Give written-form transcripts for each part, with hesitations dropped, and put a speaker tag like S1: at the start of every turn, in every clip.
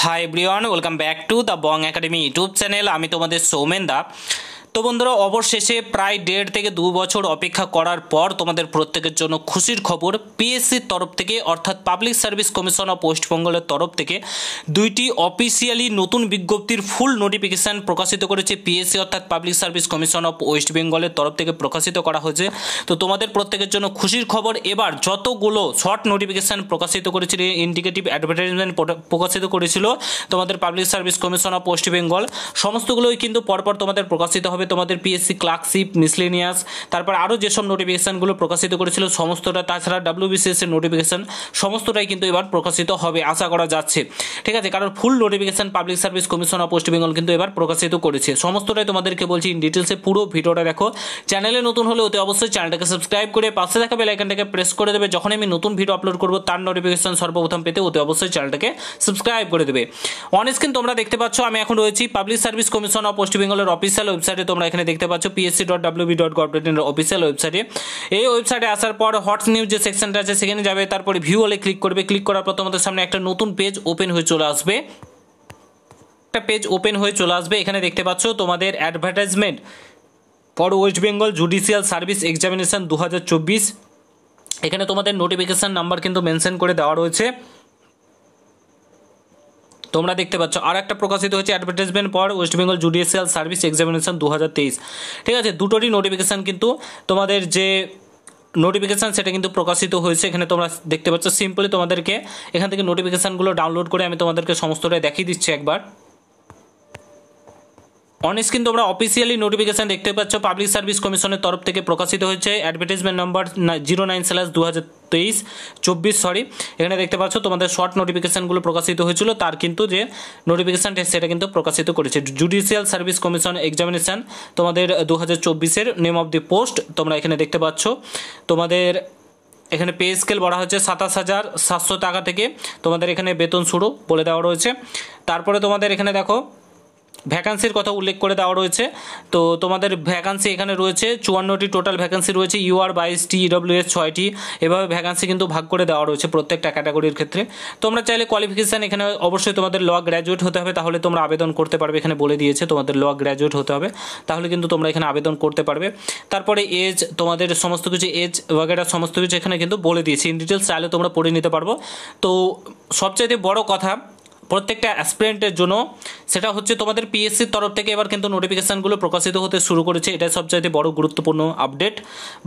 S1: Hi everyone, welcome back to the Bong academy YouTube channel. আমি তোমাদের সৌমেন দা। তো বন্ধুরা, অবশেষে প্রায় 1.5 থেকে 2 বছর অপেক্ষা করার পর তোমাদের প্রত্যেকের জন্য খুশির খবর। পিএসসির তরফ থেকে অর্থাৎ public service commission of West বেঙ্গলের তরফ থেকে 2টি অফিসিয়ালি নতুন বিজ্ঞপ্তির ফুল নোটিফিকেশান প্রকাশিত করেছে পিএসসি অর্থাৎ public service commission of West বেঙ্গলের তরফ থেকে প্রকাশিত করা হয়েছে। তো তোমাদের প্রত্যেকের জন্য খুশির খবর। এবার যতগুলো শর্ট নোটিফিকেশান প্রকাশিত করেছিল, ইন্ডিকেটিভ অ্যাডভার্টাইজমেন্ট প্রকাশিত করেছিল তোমাদের public service commission of West Bengal, সমস্তগুলোই কিন্তু পরপর তোমাদের প্রকাশিত হবে। তোমাদের পিএসসি ক্লার্কশিপ, মিসলেনিয়াস, তারপর আরও যেসব নোটিফিকেশানগুলো প্রকাশিত করেছিল সমস্তটা, তাছাড়া ডাব্লিউবিসিএস এর নোটিফিকেশান সমস্তটাই কিন্তু এবার প্রকাশিত হবে আশা করা যাচ্ছে। ঠিক আছে, কারণ full notification public service commission of West Bengal কিন্তু এবার প্রকাশিত করেছে। সমস্তটাই তোমাদেরকে বলছি ইন ডিটেলসে, পুরো ভিডিওটা দেখো। চ্যানেলে নতুন হলে অতি অবশ্যই চ্যানেলটাকে সাবস্ক্রাইব করে পাশে থাকা বেল আইকনটাকে প্রেস করে দেবে। যখন আমি নতুন ভিডিও আপলোড করবো তার নোটিফিকেশান সর্বপ্রথম পেতে অতি অবশ্যই চ্যানেলটাকে সাবস্ক্রাইব করে দেবে। অন স্ক্রিন তোমরা দেখতে পাচ্ছ আমি এখন রয়েছি public service commission of West বেঙ্গলের অফিসিয়াল ওয়েবসাইটে। তোমরা এখানে দেখতে পাচ্ছ psc.wb.gov.in এর অফিসিয়াল ওয়েবসাইটে। এই ওয়েবসাইটে আসার পর হটস নিউজ যে সেকশনটা আছে সেখানে যাবে, তারপরে ভিউ হলে ক্লিক করবে। ক্লিক করার পর তোমাদের সামনে একটা নতুন পেজ ওপেন হয়ে চলে আসবে। একটা পেজ ওপেন হয়ে চলে আসবে। এখানে দেখতে পাচ্ছ তোমাদের advertisement for West Bengal judicial service examination 2024। এখানে তোমাদের নোটিফিকেশান নাম্বার কিন্তু মেনশন করে দেওয়া রয়েছে। তোমরা দেখতে পাচ্ছ আর একটা প্রকাশিত হয়েছে advertisement for West Bengal judicial service examination 2023। ঠিক আছে, দুটোরই নোটিফিকেশান কিন্তু তোমাদের যে নোটিফিকেশান সেটা কিন্তু প্রকাশিত হয়েছে। এখানে তোমরা দেখতে পাচ্ছ। সিম্পলি তোমাদেরকে এখান থেকে নোটিফিকেশানগুলো ডাউনলোড করে আমি তোমাদেরকে সমস্তটাই দেখিয়ে দিচ্ছি একবার। অন স্ক্রিন তোমরা অফিসিয়ালি নোটিফিকেশান দেখতে পাচ্ছ পাবলিক সার্ভিস কমিশনের তরফ থেকে প্রকাশিত হয়েছে। অ্যাডভার্টাইজমেন্ট নাম্বার 09/2023-24 এখানে দেখতে পাচ্ছ তোমাদের শর্ট নোটিফিকেশানগুলো প্রকাশিত হয়েছিল, তার কিন্তু যে নোটিফিকেশানটা সেটা কিন্তু প্রকাশিত করেছে। জুডিশিয়াল সার্ভিস কমিশন এক্সামিনেশান তোমাদের 2024-এর নেম অফ দি পোস্ট তোমরা এখানে দেখতে পাচ্ছ। তোমাদের এখানে পে স্কেল বলা হচ্ছে 27,700 টাকা থেকে তোমাদের এখানে বেতন শুরু বলে দেওয়া রয়েছে। তারপরে তোমাদের এখানে দেখো ভ্যাকান্সির কথা উল্লেখ করে দেওয়া রয়েছে। তো তোমাদের ভ্যাকান্সি এখানে রয়েছে 54টি টোটাল ভ্যাকান্সি রয়েছে। ইউআর 22টি, ইডব্লিউএস 6টি, এভাবে ভ্যাকান্সি কিন্তু ভাগ করে দেওয়া রয়েছে প্রত্যেকটা ক্যাটাগরির ক্ষেত্রে। তোমরা চাইলে কোয়ালিফিকেশান এখানে অবশ্যই তোমাদের ল গ্র্যাজুয়েট হতে হবে, তাহলে তোমরা আবেদন করতে পারবে। এখানে বলে দিয়েছে তোমাদের ল গ্র্যাজুয়েট হতে হবে, তাহলে কিন্তু তোমরা এখানে আবেদন করতে পারবে। তারপরে এজ, তোমাদের সমস্ত কিছু এজ ওয়াগেরা সমস্ত কিছু এখানে কিন্তু বলে দিয়েছি ইন ডিটেলস, চাইলে তোমরা পড়ে নিতে পারবো। তো সবচাইতে বড় কথা প্রত্যেকটা অ্যাসপিরেন্টের জন্য সেটা হচ্ছে তোমাদের পিএসসির তরফ থেকে এবার কিন্তু নোটিফিকেশানগুলো প্রকাশিত হতে শুরু করেছে। এটাই সবচাইতে বড় গুরুত্বপূর্ণ আপডেট।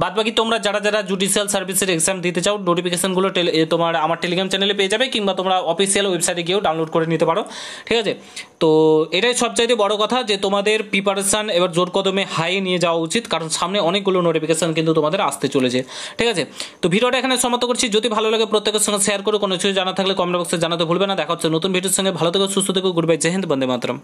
S1: বাদবাকি তোমরা যারা যারা জুডিশিয়াল সার্ভিসের এক্সাম দিতে চাও নোটিফিকেশানগুলো তোমার আমার টেলিগ্রাম চ্যানেলে পেয়ে যাবে, কিংবা তোমরা অফিসিয়াল ওয়েবসাইটে গিয়েও ডাউনলোড করে নিতে পারো। ঠিক আছে, তো এটাই সবচাইতে বড় কথা যে তোমাদের প্রিপারেশান এবার জোর কদমে হাই নিয়ে যাওয়া উচিত, কারণ সামনে অনেকগুলো নোটিফিকেশান কিন্তু তোমাদের আসতে চলেছে। ঠিক আছে, তো ভিডিওটা এখানে সমাপ্ত করছি। যদি ভালো লাগে প্রত্যেকের সঙ্গে শেয়ার করে, কোনো কিছু জানা থাকলে কমেন্ট বক্সে জানাতে ভুলবে না। দেখা হচ্ছে নতুন ভিডিওর সঙ্গে। ভালো থেকো, সুস্থ থেকো, গুড বাই, জয় হিন্দ, বন্দে মাতরম।